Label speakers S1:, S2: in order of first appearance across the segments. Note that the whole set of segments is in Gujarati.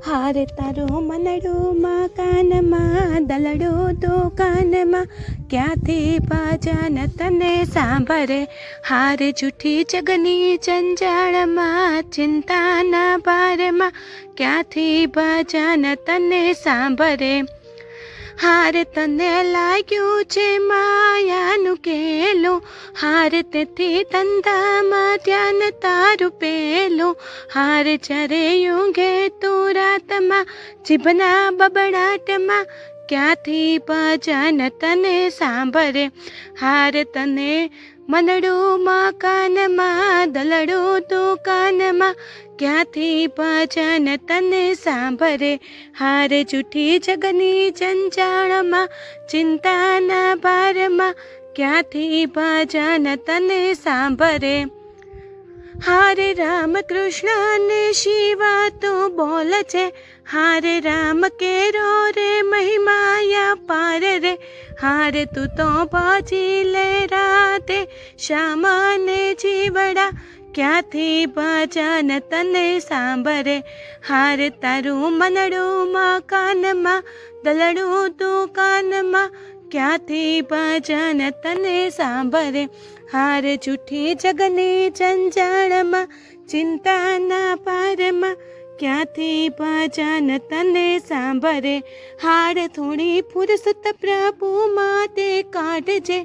S1: हारे तारो मनड़ो मकाનમાં દલડો દુકાનમાં ક્યાંથી ભજન તને સાંભળે હારે જૂઠી જગની જંજાળમાં ચિંતાના ભારમાં ક્યાંથી ભજન તને સાંભળે હારે તને લાગ્યું છે માયાનું કેલું હારે તેથી ધંધામાં ધ્યાન તારું પેલું હારે જ્યારે ઊંઘે તું રાતમાં જીભના બબડાટમાં ક્યાંથી ભજન તને સાંભળે હારે તને મનડું મકાનમાં દલડું દુકાનમાં ક્યાંથી ભજન તને સાંભળે હારે જૂઠી જગની જંજાળમાં ચિંતાના ભારમાં ક્યાંથી ભજન તને સાંભળે હારે રામ કૃષ્ણ ને શિવા તું બોલ છે હારે રામ કેરો રે મહિમાયા પાર રે હારે તું તો ભજી લે રાતે શ્યામને જીવડા ક્યાંથી ભજન તને સાંભળે હારે તારું મનડું મકાનમાં દલડું દુકાનમાં ક્યાંથી ભજન તને સાંભળે હારે જૂઠી જગની જંજાળમાં ચિંતાના પારમાં ક્યાંથી ભજન તને સાંભળે હારે થોડી ફુરસત પ્રભુ માટે કાઢજે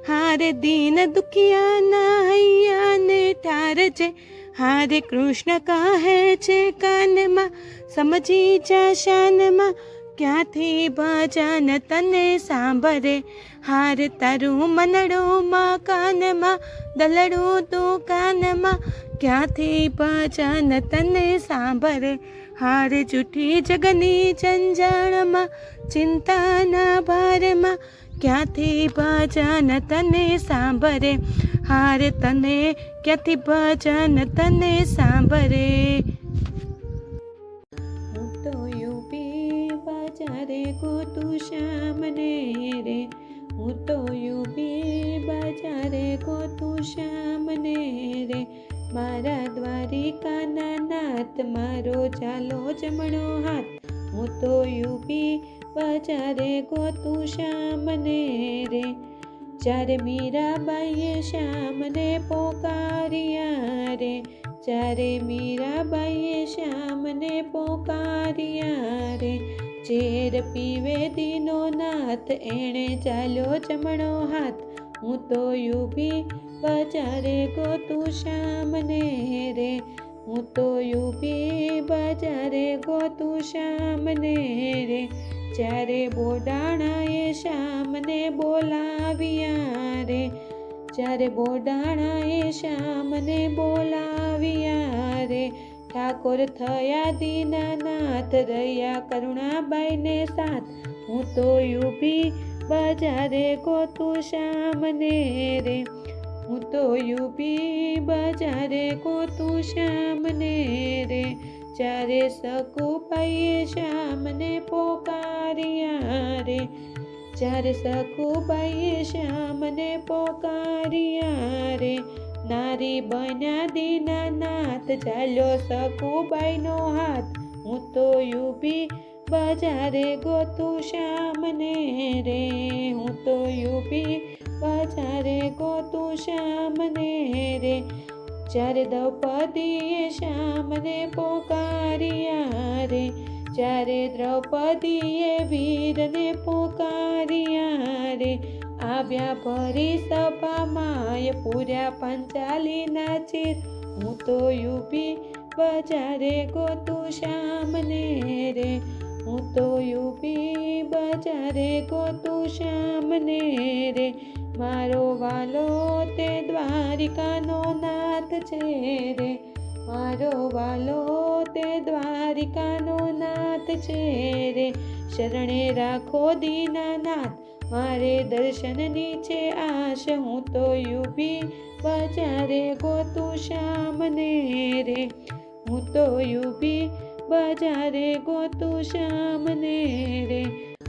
S1: હારે દીન દુખિયાના હૈયાને ઠારજે હારે કૃષ્ણ કહે છે કાનમાં સમજી જા શાનમાં ક્યાંથી ભજન તને સાંભળે હારે તારું મનડું મકાનમાં દલડું દુકાનમાં ક્યાંથી ભજન તને સાંભળે હારે જૂઠી જગની જંજાળમાં ચિંતાના ભારમાં ક્યાંથી ભજન તને સાંભળે હારે તને ક્યાંથી ભજન તને સાંભળે હું તો યુપી બજારે ગોતું શ્યામને રે હું તો યુપી બજારે ગોતું શ્યામને રે મારા દ્વારિકાના નાથ મારો ચાલો જમણો હાથ હું તો યુપી બજારે ગોતું શ્યામને રે જ્યારે મીરાબાઈએ શ્યામને પોકાર્યા રે જ્યારે મીરાબાઈએ શ્યામને પોકાર્યા રે ઝેર પીવે દીનો નાથ એણે ચાલ્યો જમણો હાથ હું તો યુપી બજારે ગોતું શ્યામને રે હું તો યુપી બજારે ગોતું શ્યામને રે જ્યારે બોડાણાએ શ્યામને બોલાવ્યા રે જ્યારે બોડાણાએ શ્યામને બોલાવ્યા રે ઠાકોર થયા દીનાનાથ રહ્યા કરુણાબાઈને સાથ હું તો યુપી બજારે ગોતું શ્યામને રે હું તો યુપી બજારે ગોતું શ્યામને રે જ્યારે સકુબાઈએ શ્યામને પોકાર્યા રે જ્યારે સકુબાઈએ શ્યામને પોકાર્યા રે નારી બન્યા દીનાનાથ ચાલ્યો સકુબાઈનો હાથ હું તો યુપી બજારે ગોતું શ્યામને રે હું તો યુપી બજારે ગોતું શ્યામને રે જ્યારે દ્રૌપદીએ શ્યામને પોકાર્યા રે જ્યારે દ્રૌપદીએ વીરને પોકાર્યા રે આવ્યા ભરી સભામાં પૂર્યા પાંચાલીના ચીર હું તો યુપી બજારે ગોતું શ્યામને રે હું તો યુપી બજારે ગોતું શ્યામને રે મારો વાલો તે દ્વારિકાનો નાથ છે રે મારો વાલો તે દ્વારિકાનો નાથ છે રે શરણે રાખો દીનાનાથ મારે દર્શનની છે આશ હું તો યુપી બજારે ગોતું શ્યામને રે હું તો યુપી બજારે ગોતું શ્યામને રે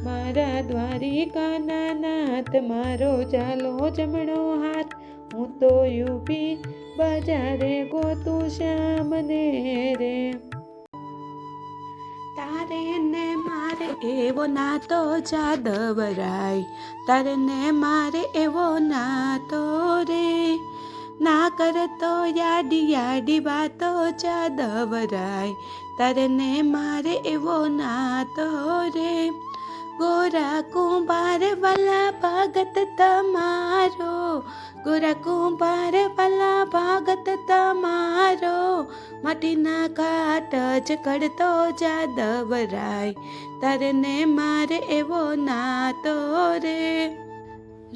S1: મારા દ્વારિકાના નાથ મારો ચાલો જમણો હાથ હું તો યુપી બજારે ગોતું શ્યામને રે તારે ને મારે એવો નાતો જાદવરાય, તારે ને મારે એવો નાતો રે, ના કરતો યાડી યાડી વાતો જાદવરાય, તારે ને મારે એવો નાતો રે, ગોરા કુંભાર વાલા ભગત તમારો, ગોરા કુંભાર વાલા ભગત તમારો, માટીના કાટ જ કડતો જાદવરાય, તારે ને મારે એવો નાતો રે,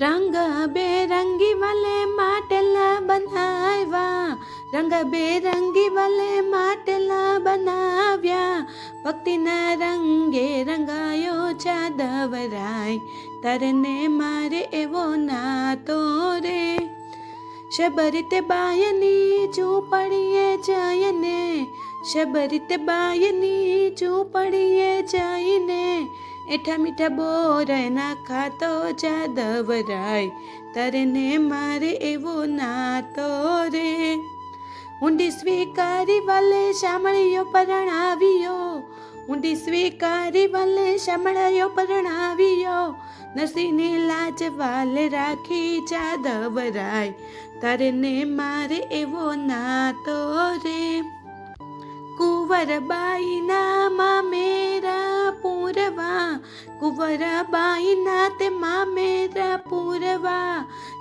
S1: રંગ બેરંગી વાલે માટલા બનાવ્યા, રંગ બેરંગી વાલે માટલા બનાવ્યા, ભક્તિના રંગે રંગાયો જાદવરાય, તારે ને મારે એવો નાતો રે, શબરીત બાયની ઝૂંપડીએ જઈને, શબરીત બાયની ઝૂંપડીએ જઈને, એઠા મીઠા બોરના ખાતો જાદવરાય, તારે ને મારે એવો નાતો રે, ઊંડી સ્વીકારી વાલે શામળિયો પરણાવ્યો, ઊંડી સ્વીકારી વાલે શામળિયો પરણાવ્યો, નરસિંહની લાજ વાલે રાખી જાદવરાય, તારે ને મારે એવો નાતો રે, કુંવરબાઈના મામેરા પૂરવા, કુંવરબાઈના તે મામેરા પૂરવા,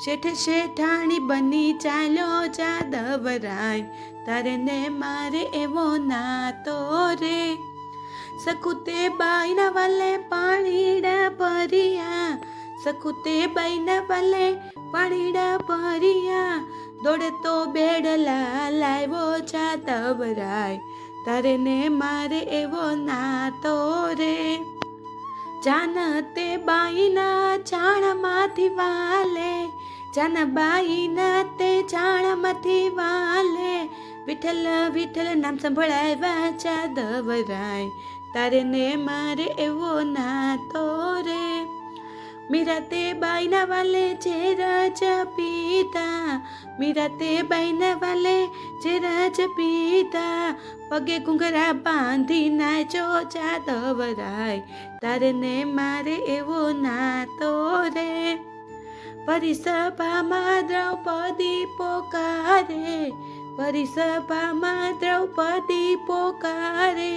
S1: શેઠ શેઠાણી બની ચાલ્યો જાદવરાય, તારે ને મારે એવો નાતો રે, સખુતે બાઈના વાલે પાણીડા ભર્યા, સખુતે બાઈના વાલે પાણીડા ભર્યા, દોડતો બેડલા લાવ્યો જાદવરાય, તારે ને મારે એવો નાતો રે, જાનતે બાઈના ચાણમાંથી વાલે, જાનબાઈના તે ચાણમાંથી વાલે, વિઠ્ઠલ વિઠ્ઠલ નામ સંભળાવ્યા જાદવરાય, તારે ને મારે એવો નાતો રે, મીરા તે બાઈના વાલે જે રજ પીતા, મીરા તે બાઈના વાલે જે રજ પીતા, પગે ઘૂંઘરા બાંધી નાચો જાદવરાય, તારે ને મારે એવો નાતો રે, પરિસભામાં દ્રૌપદી પોકારે, પરિસભામાં દ્રૌપદી પોકારે,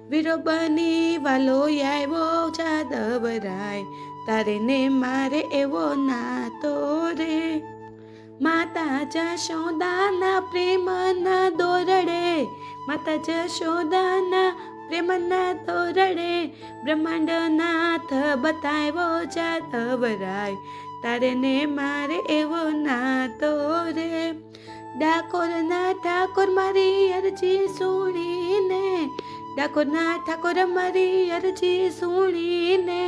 S1: વીરો બની વાલો આવ્યો જાદવરાય, તારે ને મારે એવો નાતો રે, માતા જશોદાના પ્રેમના દોરડે, માતા જશોદાના પ્રેમના દોરડે, બ્રહ્માંડનાથ બતાવ્યો જાદવરાય, તારે ને મારે એવો નાતો રે, ડાકોરના ઠાકોર મારી અરજી સુણીને, ડાકોરના ઠાકોર મારી અરજી સુણીને,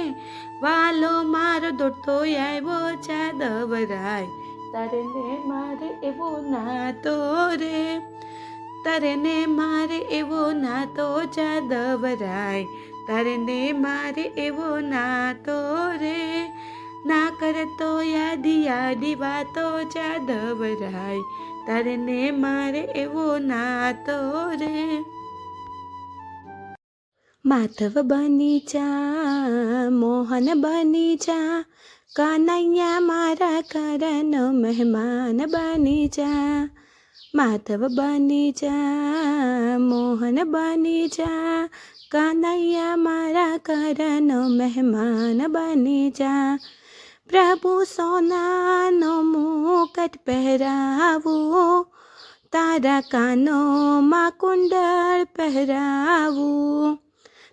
S1: વાલો મારો દોડતો આવ્યો જાદવરાય, તારે ને મારે એવો નાતો રે, તારે ને મારે એવો નાતો જાદવરાય, તારે ને મારે એવો નાતો રે, ના કરતો યાદી યાદી વાતો જાદવરાય, તારે ને મારે એવો નાતો રે, માધવ બની જા મોહન બની જા, કનૈયા મારા ઘરનો મહેમાન બની જા, માધવ બની જા મોહન બની જા, કનૈયા મારા ઘરનો મહેમાન બની જા, પ્રભુ સોનાનો મુકટ પહેરાવું, તારા કાનોમાં કુંડળ પહેરાવું,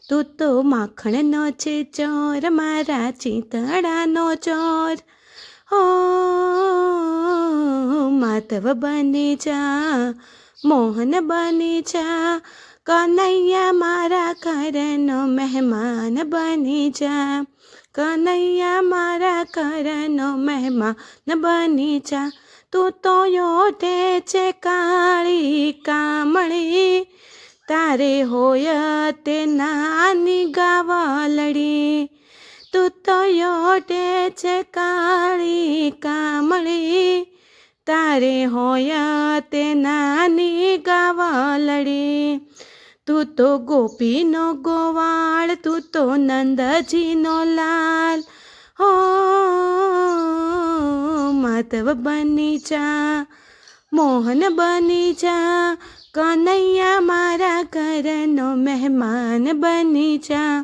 S1: તું તો માખણનો છે ચોર, મારા ચિતડાનો ચોર, હો માધવ બની જા મોહન બની જા, કનૈયા મારા ઘરનો મહેમાન બની જા, કનૈયા મારા ઘરનો મહેમાન બની જા, તું તો યોઠે છે કાળી કામળી, તારે હોય તે નાની ગાવલડી, તું તો યોઠે છે કાળી કામળી, તારે હોય તે નાની ગાવલડી, તું તો ગોપીનો ગોવાળ, તું તો નંદજીનો લાલ. હો માધવ બની જા, મોહન બની જા, કનૈયા મારા ઘરનો મહેમાન બની જા.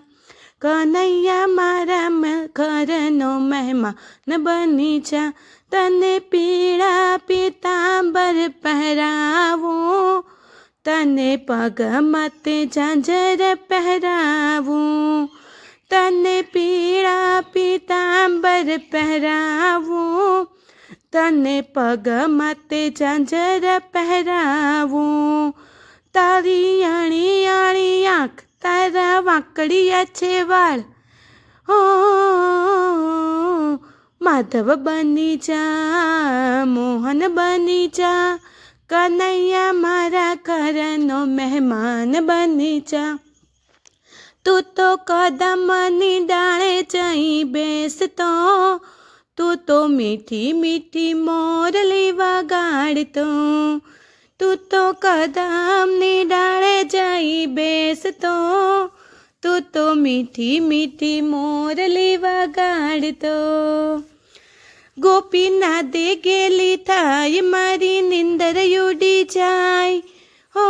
S1: કનૈયા મારા ઘરનો મહેમાન બની જા. તને પીળા પીતાંબર પહેરાવું, તને પગમાં તે ઝાંઝર પહેરાવું. તને પીળા પીતાંબર પહેરાવું, તને પગમાં તે ઝાંઝર પહેરાવું. તારી અણી અણી આંખ, તારા વાંકડિયા છે વાળ. હો માધવ બની જા, મોહન બની જા, કનૈયા મારા ઘરનો મહેમાન બની જા. તું તો કદમની ડાળે જઈ બેસતો, તું તો મીઠી મીઠી મોરલી વગાડતો. તું તો કદમની ડાળે જઈ બેસતો, તું તો મીઠી મીઠી મોરલી વગાડતો. ગોપીના દે ગેલી થાય, મારી નિંદર ઉડી જાય. હો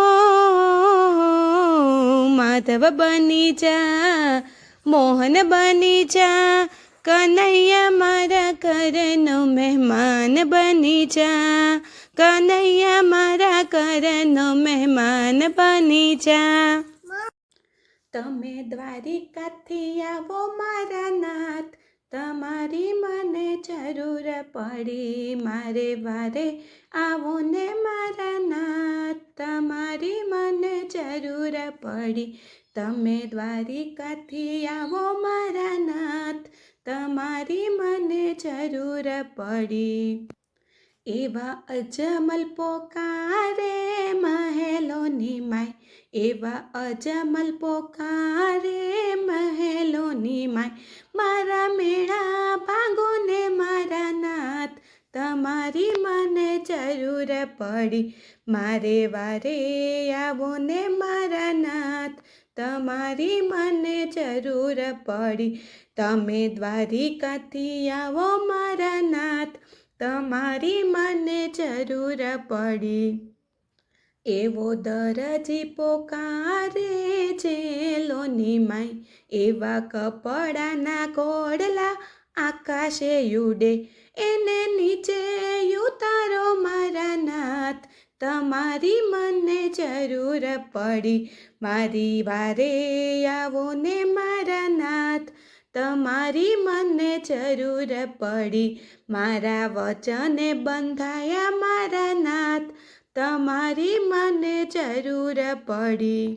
S1: માધવ બની જા, મોહન બની જા, કનૈયા મારા ઘરનો મહેમાન બની જા. કનૈયા મારા ઘરનો મહેમાન બની જા. તમે દ્વારિકાથી આવો મારા નાથ, તમારી મને જરૂર પડી. મારે વારે આવો ને મારા નાથ, તમારી મને જરૂર પડી. તમે દ્વારિકાથી આવો મારા નાથ, તમારી મને જરૂર પડી. એવા અજમલ પોકારે મહેલોની માય, એવા અજમલ પોકારે મહેલોની માય. મારા મેળા ભાંગો ને મારા નાથ, તમારી મને જરૂર પડી. મારે વારે આવો ને મારા નાથ, તમારી મને જરૂર પડી. તમે દ્વારિકાથી આવો મારા નાથ, તમારી મને જરૂર પડી. એવો દરજી પોકારે જેલોની માય, એવા કપડાના ઘોડલા આકાશે ઉડે. એને નીચે ઉતારો મારા નાથ, તમારી મને જરૂર પડી. મારી વારે આવો ને મારા નાથ, તમારી મને જરૂર પડી. મારા વચને બંધાયા મારા નાથ, તમારી મને જરૂર પડી.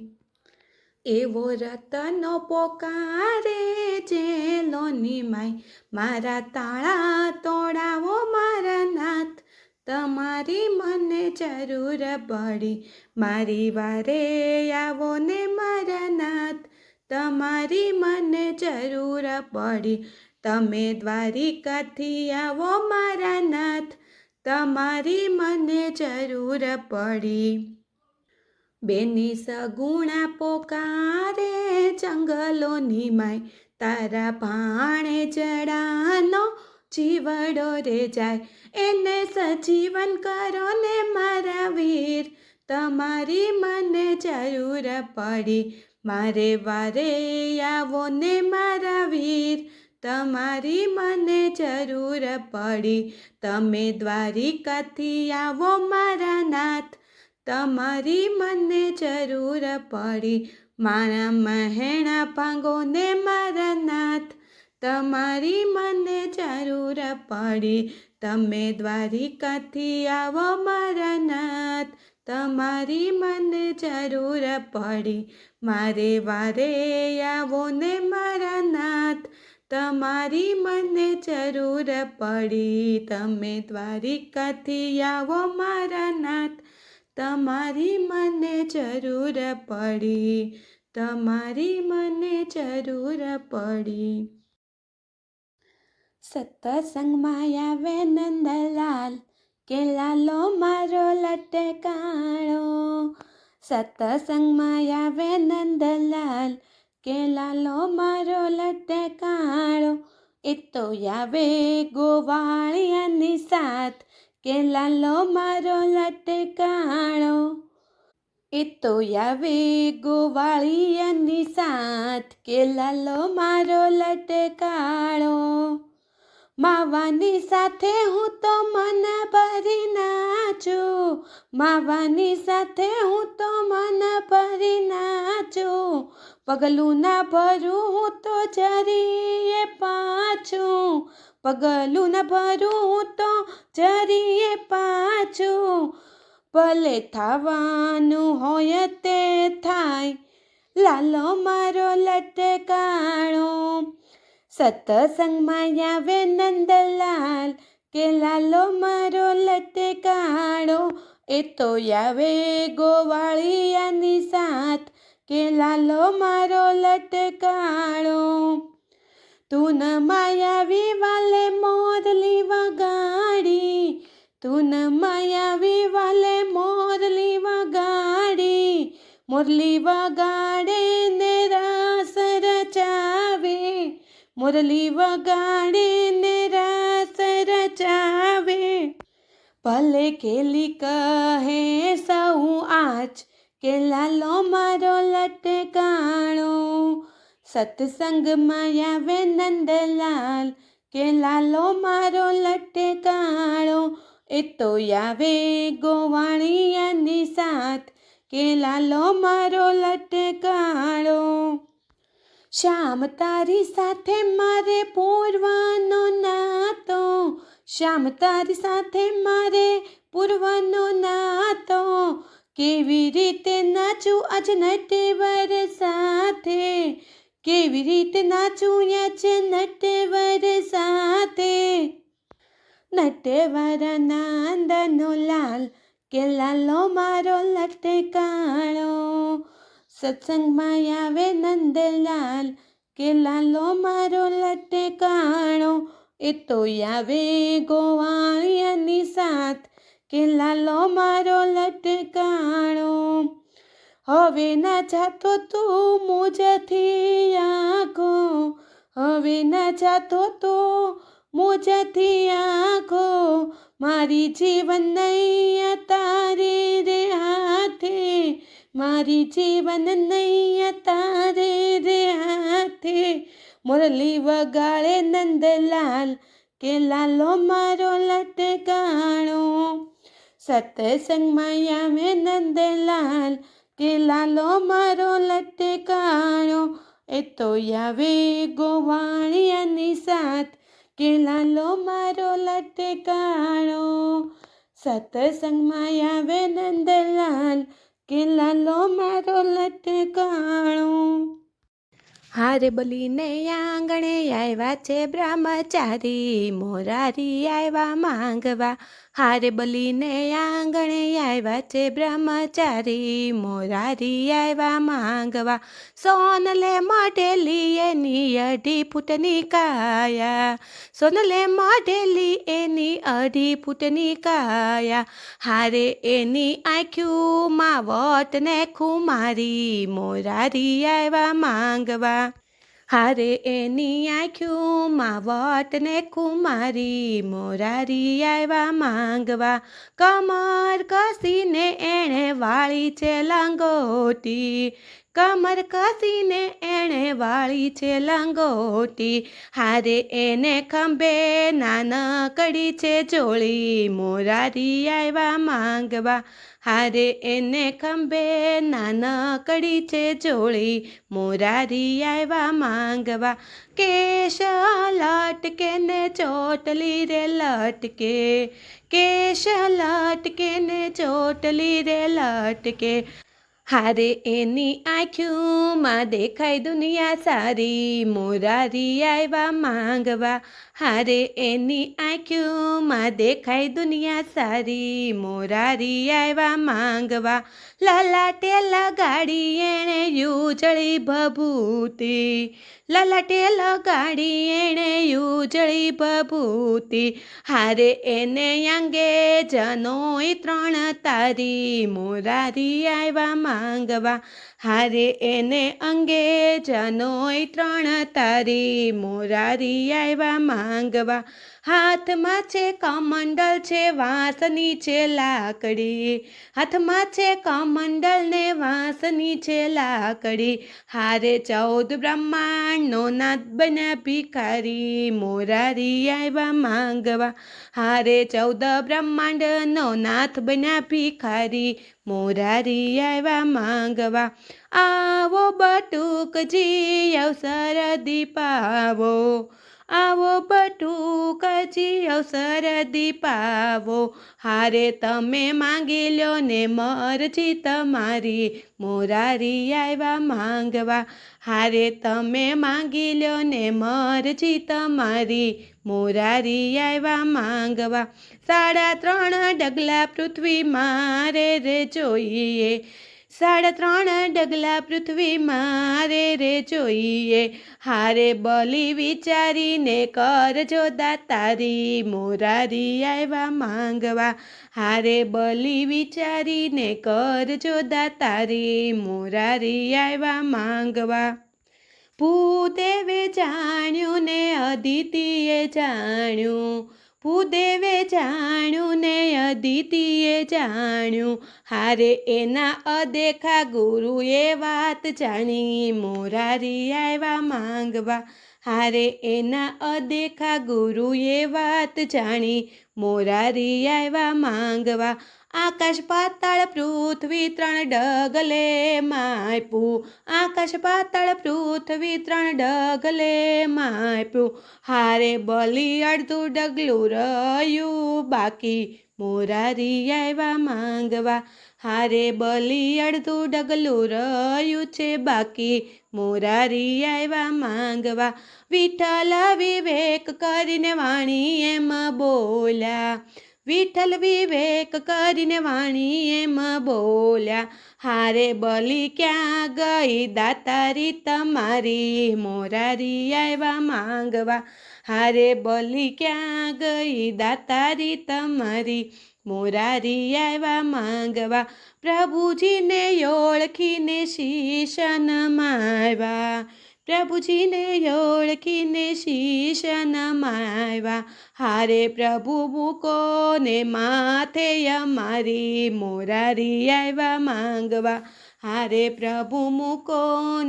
S1: એવો રતનો પોકારે જેલોની માય, મારા તાળા તોડાવો મારા નાથ, તમારી મને જરૂર પડી. મારી વારે આવો ને મારા નાથ, તમારી મને જરૂર પડી. તમે દ્વારિકાથી આવો મારા નાથ, તમારી મને જરૂર પડી. બેની સગુણા પોકારે જંગલોની માય, તારા ભાણે જડાનો જીવડો રે જાય. એને સજીવન કરો ને મારા વીર, તમારી મને જરૂર પડી. મારે વારે આવો ને મારા વીર, તમારી મને જરૂર પડી. તમે દ્વારિકાથી આવો મારા નાથ, તમારી મને જરૂર પડી. મારા મહેણા ભાંગો ને મારા નાથ, તમારી મને જરૂર પડી. તમે દ્વારિકાથી આવો મારા નાથ, તમારી મને જરૂર પડી. મારે વારે આવો ને મારા નાથ, તમારી મને જરૂર પડી. તમે દ્વારિકાથી આવો મારા નાથ, તમારી મને જરૂર પડી. તમારી મને જરૂર પડી. સત્સંગમાં આવે નંદલાલ, કે લાલો મારો લટકાણો. સતસંગમાં આવે નંદલાલ કે લાલો મારો લટકાળો, એ તો આવે ગોવાળિયાની સાથ કે લાલો મારો લટકાળો, એ તો આવે ગોવાળિયાની સાથ કે લાલો મારો લટકાળો. માવાની સાથે હું તો મન ભરી નાચું, માવાની સાથે હું તો મન ભરી નાચું, પગલું ના ભરું હું તો જરીએ પાછું, પગલું ના ભરું હું તો જરીએ પાછું, ભલે થવાનું હોય તે થાય લાલો મારો લટકાળો. સતસંગમાં આવે નંદલાલ કે લાલો મારો લટકાળો, એ તો આવે ગોવાળિયાની સાથ કે લાલો મારો લટકાળો. તું ન માયાવી વાલે મોરલી વગાડી, તું ન માયાવી વાલે મોરલી વગાડી, મોરલી વગાડે ને રાસ રચાવે, મુરલી વગાડે ને રાસ રચાવે, ભલે ખેલી કહે સૌ આજ કે લાલો મારો લટકાળો. સત્સંગમાં આવે નંદલાલ કે લાલો મારો લટકાળો, એ તો આવે ગોવાળિયાની સાથ કે લાલો મારો લટકાળો. શ્યામ તારી સાથે મારે પૂર્વનો નાતો, શ્યામ તારી સાથે મારે પૂર્વનો નાતો, કેવી રીતે નાચું આજ નટવર સાથે, કેવી રીતે નાચું આજ નટવર સાથે, નટવર નાંદનો લાલ કે લાલો મારો લટકાળો. સત્સંગમાં આવે નંદલાલ કે લાલો મારો લટકાળો, એ તો આવે ગોવાળિયાની સાથ કે લાલો મારો લટકાળો. હવે ના જાતો તું મુજથી આંખો, હવે ના જાતો તું મુજથી આંખો, મારી જીવન નૈયા તારે રે હાથે, મારી જીવન નૈયા તારે રે હાથે, મુરલી વગાડે નંદલાલ કે લાલો મારો લટકાળો. સત્સંગમાં આવે નંદલાલ કે લાલો મારો લટકાળો, એ તો આવે ગોવાળિયાની સાથ કે લાલો મારો લટકાળો. સત્સંગમાં આવે નંદલાલ કે લાલો મારો લટકાળો. હારે બલીને આંગણે આવ્યા છે બ્રહ્મચારી, મોરારી આવ્યા માંગવા, હારે બલીને આંગણે આવ્યા છે બ્રહ્મચારી, મોરારી આવ્યા માંગવા, સોનલે મઢેલી એની 2.5 ફૂટની કાયા, સોનલે મઢેલી એની 2.5 ફૂટની કાયા, હારે એની આંખ્યુંમાં વટ ને ખુમારી, મોરારી આવ્યા માંગવા, હારે એની આંખ્યુંમાં વટ ને ખુમારી, મોરારી આવ્યા માંગવા, કમર કસીને એણે વાળી છે લંગોટી, કમર કસીને એણે વાળી છે લંગોટી, હારે એને ખંભે નાનકડી છે ચોળી, મોરારી આવ્યા માંગવા, હારે એને ખંભે નાનકડી છે ચોળી, મોરારી આવ્યા માંગવા, કેશ લટકે ને ચોટલી રે લટકે, કેશ લટકે ને ચોટલી રે લટકે, હારે એની આંખ્યુંમાં દેખાય દુનિયા સારી, મોરારી આવ્યા માંગવા, હારે એની આંખ્યુંમાં દેખાય દુનિયા સારી, મોરારી આવ્યા માંગવા, લલાટે લગાડી એણે યુજળી ભભૂતી, લલાટે લગાડી એણે ઉજળી ભભૂતિ, હારે એને અંગે જનોય 3 તારી, મોરારી આવ્યા માંગવા, હારે એને અંગે જનોય 3 તારી, મોરારી આવ્યા માંગવા. હાથમાં છે કમંડલ છે વાંસની છે લાકડી, હાથમાં છે કમંડલ ને વાંસની છે લાકડી, હારે 14 બ્રહ્માંડનો નાથ બન્યા ભિખારી, મોરારી આવ્યા માંગવા, હારે 14 બ્રહ્માંડનો નાથ બન્યા ભિખારી, મોરારી આવ્યા માંગવા. આવો બટુકજી અવસર દીપાવો, આવો બટુકજી અવસર દીપાવો, હારે તમે માંગી લો ને મરજી તમારી, મોરારી આવ્યા માંગવા, હારે તમે માંગી લો ને મરજી તમારી, મોરારી આવ્યા માંગવા. 3.5 ડગલા પૃથ્વી મારે રે જોઈએ, 3.5 ડગલા પૃથ્વી મારે રે જોઈએ, હારે બલી વિચારીને કરજો દાતારી, મોરારી આવ્યા માંગવા, હારે બલી વિચારીને કરજો દાતારી, મોરારી આવ્યા માંગવા. ભૂદેવે જાણ્યું ને અદિતિએ જાણ્યું, ભૂદેવે જાણ્યું ને અદિતિએ જાણ્યું, હારે એના અદેખા ગુરુએ વાત જાણી, મોરારી આવ્યા માંગવા, હારે એના અદેખા ગુરુએ વાત જાણી, મોરારી આવ્યા માંગવા. આકાશ પાતાળ પૃથ્વી 3 ડગલે માપ્યું, આકાશ પાતાળ પૃથ્વી 3 ડગલે માપ્યું, હારે બલી અડધું ડગલું રહ્યું બાકી, મોરારી આવ્યા માંગવા, હારે બલી અડધું ડગલું રહ્યું છે બાકી, મોરારી આવ્યા માંગવા. વિઠ્ઠલ વિવેક કરીને વાણી એમ બોલ્યા, વિઠ્ઠલ વિવેક કરીને વાણી એમ બોલ્યા, હારે બલી ક્યાં ગઈ દાતારી તમારી, મોરારી આવ્યા માંગવા, હારે બલી ક્યાં ગઈ દાતારી તમારી, મોરારી આવ્યા માંગવા. પ્રભુજીને ઓળખીને શીશ નમાવ્યા, પ્રભુજીને ઓળખીને શીશ નમાવ્યા, હારે પ્રભુ મૂકો ને માથે અમારી, મોરારી આવ્યા માંગવા, હારે પ્રભુ મૂકો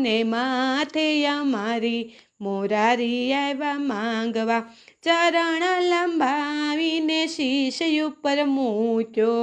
S1: ને માથે અમારી, મોરારી આવ્યા માંગવા. ચરણ લંબાવીને શીશ ઉપર મૂક્યો,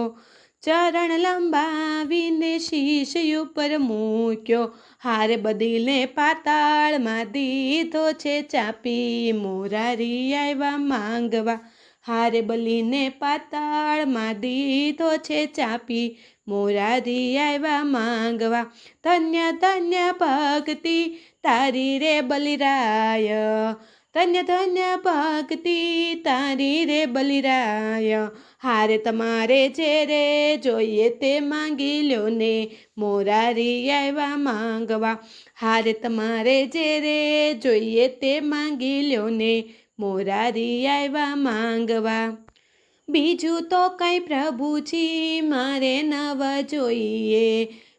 S1: ચરણ લંબાવીને શીશ ઉપર મૂક્યો, હારે બદીને પાતાળમાં દીધો છે ચાપી, મોરારી આવ્યા માંગવા, હારે બલીને પાતાળમાં દીધો છે ચાપી, મોરારી આવ્યા માંગવા. ધન્ય ધન્ય ભક્તિ તારી રે બલિરાય, ધન્ય ધન્ય ભક્તિ તારી રે બલિરાય, હારે તમારે જે રે જોઈએ તે માંગી લો ને, મોરારી આવ્યા માંગવા, હારે તમારે જે રે જોઈએ તે માંગી લો ને, મોરારી આવ્યા માંગવા. બીજું તો કંઈ પ્રભુજી મારે નવ જોઈએ,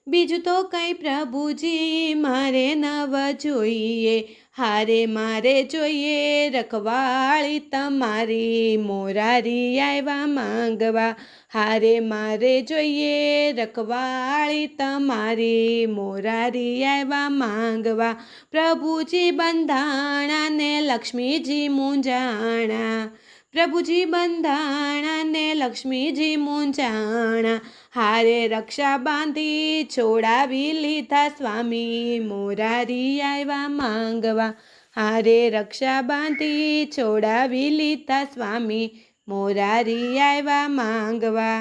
S1: બીજું તો કંઈ પ્રભુજી મારે નવ જોઈએ, હારે મારે જોઈએ રખવાળી તમારી, મોરારી આવ્યા માંગવા, હારે મારે જોઈએ રખવાળી તમારી, મોરારી આવ્યા માંગવા. પ્રભુજી બંધાણા ને લક્ષ્મીજી મૂંઝાણા, પ્રભુજી બંધાણા ને લક્ષ્મીજી મૂંઝાણા, હારે રક્ષા બાંધી છોડાવી લીધા સ્વામી, મોરારી આવ્યા માંગવા, હારે રક્ષા બાંધી છોડાવી લીધા સ્વામી, મોરારી આવ્યા માંગવા.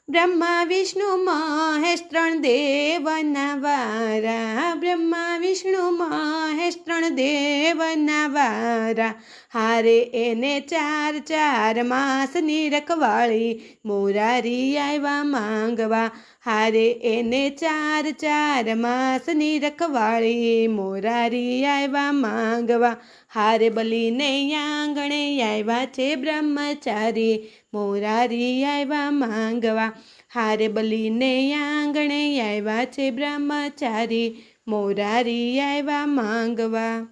S1: બ્રહ્મા વિષ્ણુ મહેશ 3 દેવના વારા, બ્રહ્મા વિષ્ણુ મહેશ 3 દેવના વારા, હારે એને 4 માસની રખવાળી મોરારી આવ્યા માંગવા. હારે એને 4 માસની રખવાળી મોરારી આવ્યા માંગવા. હારે બલીને આંગણે આવ્યા છે બ્રહ્મચારી મોરારી આવ્યા માંગવા. હારે બલીને આંગણે આવ્યા છે બ્રહ્મચારી મોરારી આવ્યા માંગવા.